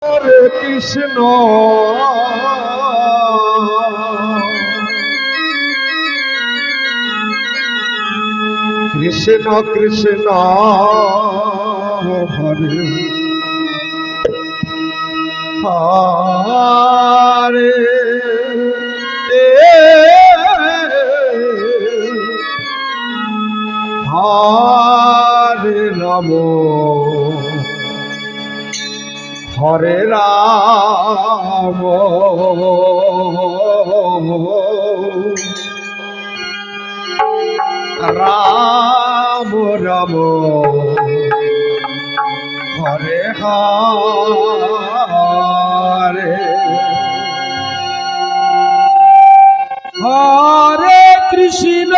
হরে কৃষ্ণ কৃষ্ণ কৃষ্ণ হরে হরে হরে রাম হরে রাম রাম রাম হরে হরে হরে কৃষ্ণ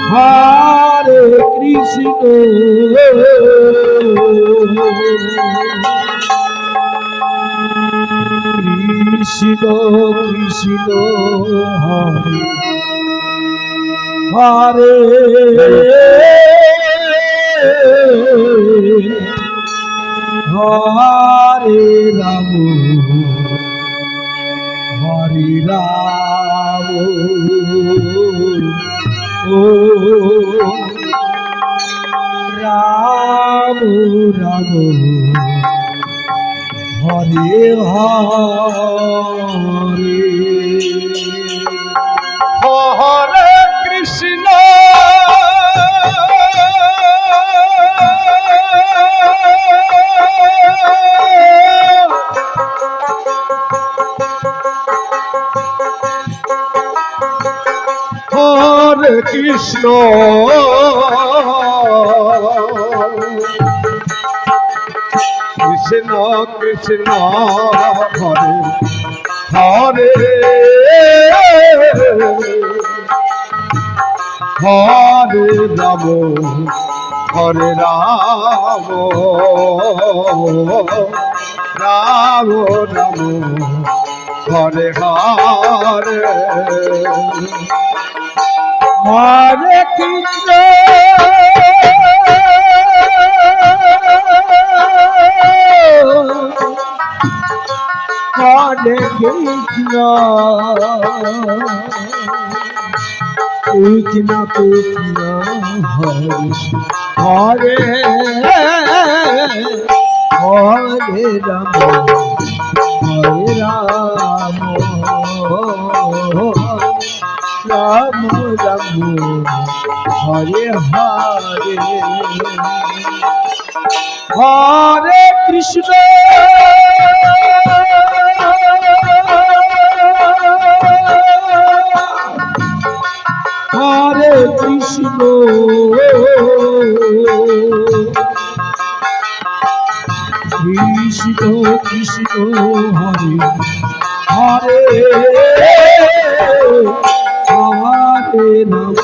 হরে কৃষ্ণ কৃষ্ণ কৃষ্ণ হরে হরে হরে রাম হরে রাম ও রাম রাম হরে হরে হরে কৃষ্ণ হরে কৃষ্ণ কৃষ্ণ কৃষ্ণ হরে হরে হরে রাম হরে রাম রাম রাম হরে হরে হরে কৃষ্ণ হরে কৃষ্ণ কৃষ্ণ কৃষ্ণ হরে হরে রাম হরে রাম রাম রাম হরে হরে হরে কৃষ্ণ হরে কৃষ্ণ কৃষ্ণ কৃষ্ণ হরে হরে হরে রাম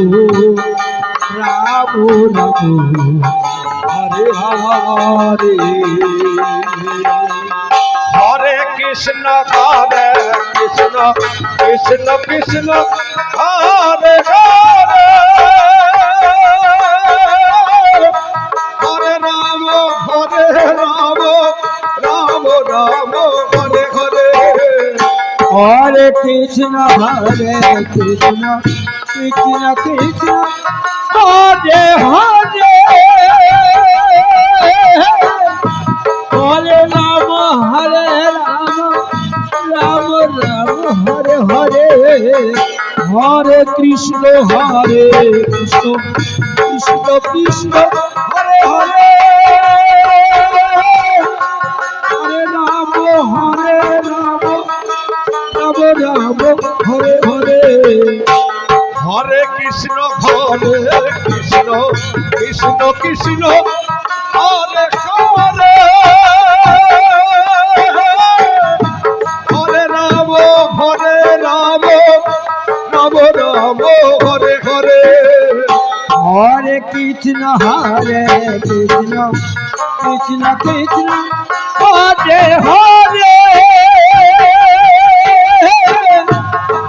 হরে রাম ও রাম রাম হরে হরে হরে কৃষ্ণ কৃষ্ণ কৃষ্ণ কৃষ্ণ হরে হরে হরে রাম রাম রাম হরে হরে হরে কৃষ্ণ কৃষ্ণ কৃষ্ণ কৃষ্ণ হরে হরে হরে রাম রাম রাম হরে হরে হরে কৃষ্ণ কৃষ্ণ কৃষ্ণ কৃষ্ণ হরে হরে হরে রাম রাম রাম হরে হরে হরে কৃষ্ণ কৃষ্ণ কৃষ্ণ কৃষ্ণ হরে হরে হরে রাম রাম রাম হরে হরে হরে কৃষ্ণ কৃষ্ণ কৃষ্ণ কৃষ্ণ হরে হরে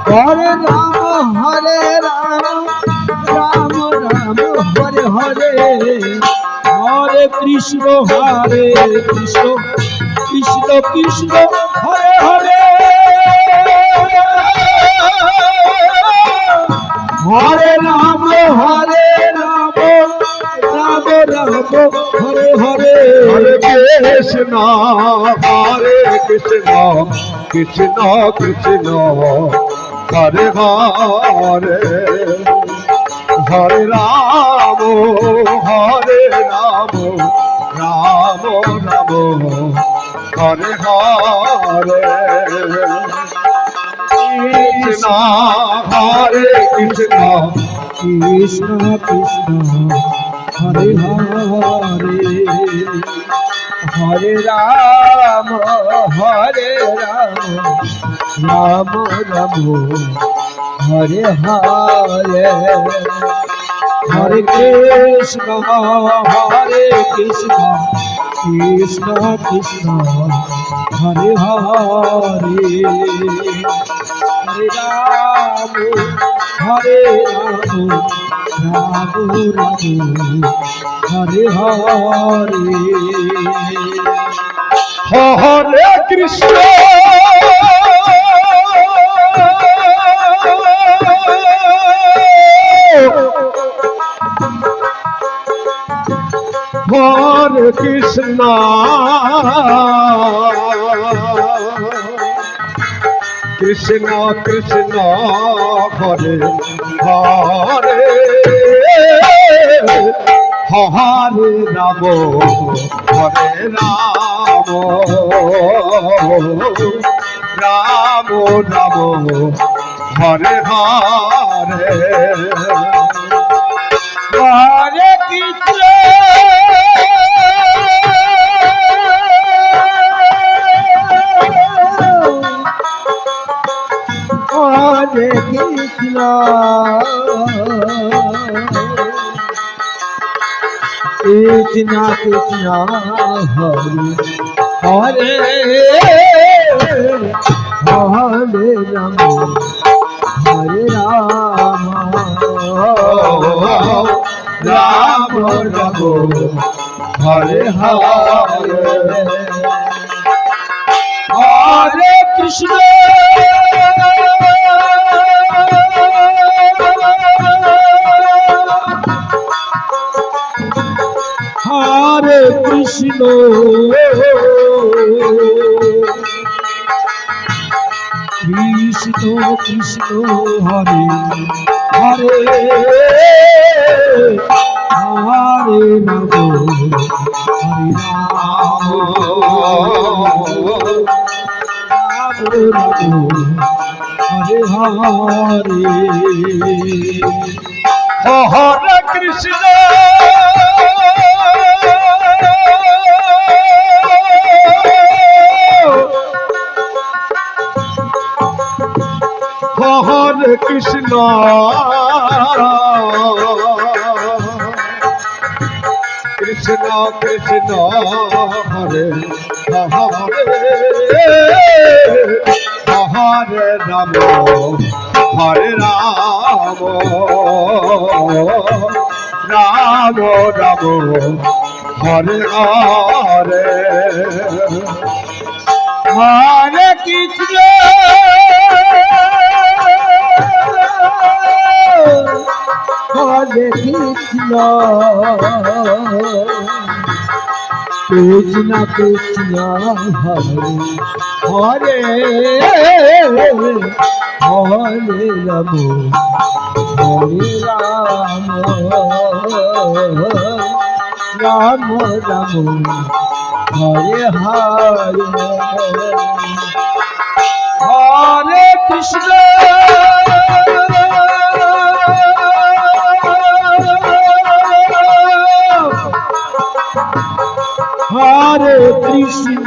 হরে রাম রাম রাম হরে হরে হরে কৃষ্ণ কৃষ্ণ কৃষ্ণ হরে হরে হরে রাম রাম রাম হরে হরে হরে কৃষ্ণ কৃষ্ণ কৃষ্ণ হরে হরে হরে রাম রাম রাম হরে হরে কৃষ্ণ হরে কৃষ্ণ কৃষ্ণ কৃষ্ণ হরে হরে হরে রাম রাম রাম হরে হরে হরে কৃষ্ণ কৃষ্ণ কৃষ্ণ হরে হরে হরে রাম রাম হরে হরে হরে কৃষ্ণ হরে কৃষ্ণ কৃষ্ণ কৃষ্ণ হরে হরে হরে রাম রাম রাম হরে হরে হরে কৃষ্ণ হরে কৃষ্ণ কৃষ্ণ কৃষ্ণ হরে হরে রাম রাম রাম হরে হরে হরে কৃষ্ণ হরে কৃষ্ণ কৃষ্ণ কৃষ্ণ হরে হরে হরে রাম রাম হরে হরে হরে কৃষ্ণ হরে কৃষ্ণ কৃষ্ণ কৃষ্ণ হরে হরে হরে রাম রাম রাম হরে হরে হরে কৃষ্ণ হরে কৃষ্ণ কৃষ্ণ কৃষ্ণ হরে হরে হরে রাম রাম রাম হরে হরে হরে কৃষ্ণ হরে কৃষ্ণ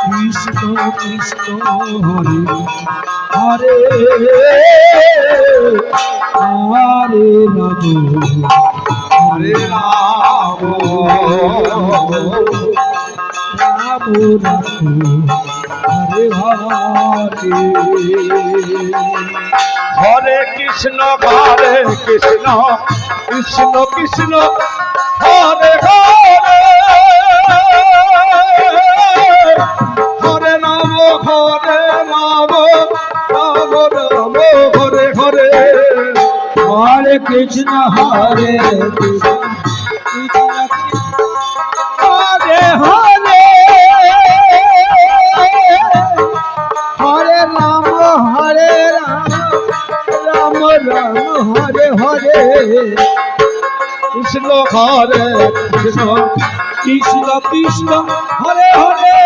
কৃষ্ণ কৃষ্ণ হরে হরে হরে রাম হরে রাম নাম রাখো হরে হরে। হরে কৃষ্ণ কৃষ্ণ কৃষ্ণ হরে হরে, হরে রাম রাম রাম হরে হরে। হরে কৃষ্ণ হরে কৃষ্ণ হরে হরে, হরে রাম রাম রাম হরে হরে। কৃষ্ণ হরে কৃষ্ণ কৃষ্ণ কৃষ্ণ হরে হরে,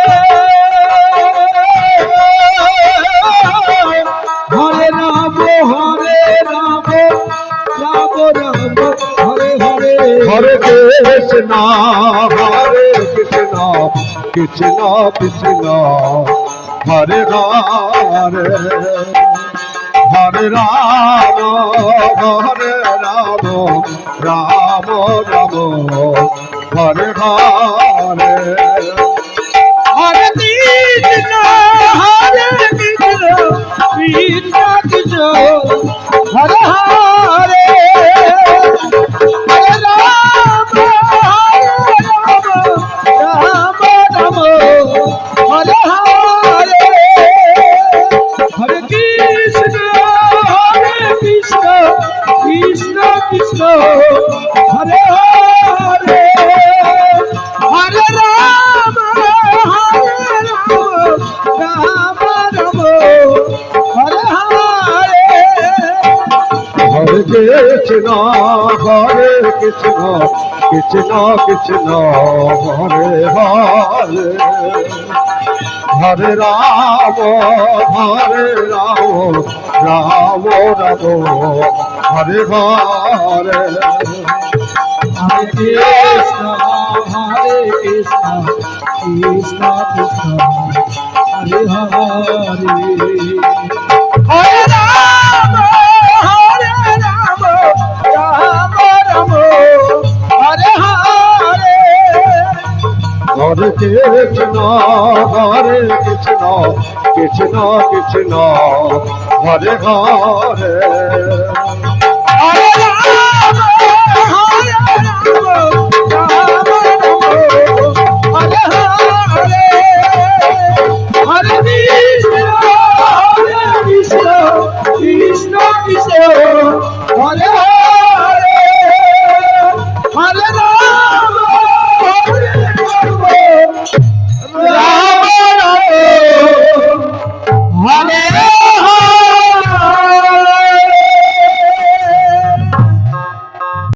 হরে রাম রাম রাম হরে হরে। হরে কৃষ্ণ কৃষ্ণ কৃষ্ণ হরে হরে, হরে রাম রাম রাম হরে হরে। হরে কৃষ্ণ কৃষ্ণ কৃষ্ণ হরে হরে, হরে রাম রাম রাম হরে হরে। হরে কৃষ্ণ কৃষ্ণ কৃষ্ণ হরে হরে, হরে রাম রাম রাম হরে হরে। হরে কৃষ্ণ কৃষ্ণ কৃষ্ণ হরে হরে, হরে রাম রাম রাম হরে হরে। হরে কৃষ্ণ কৃষ্ণ কৃষ্ণ হরে হরে, হরে রাম রাম রাম হরে হরে। হরে কৃষ্ণ কৃষ্ণ হরে হরে। হরে রাম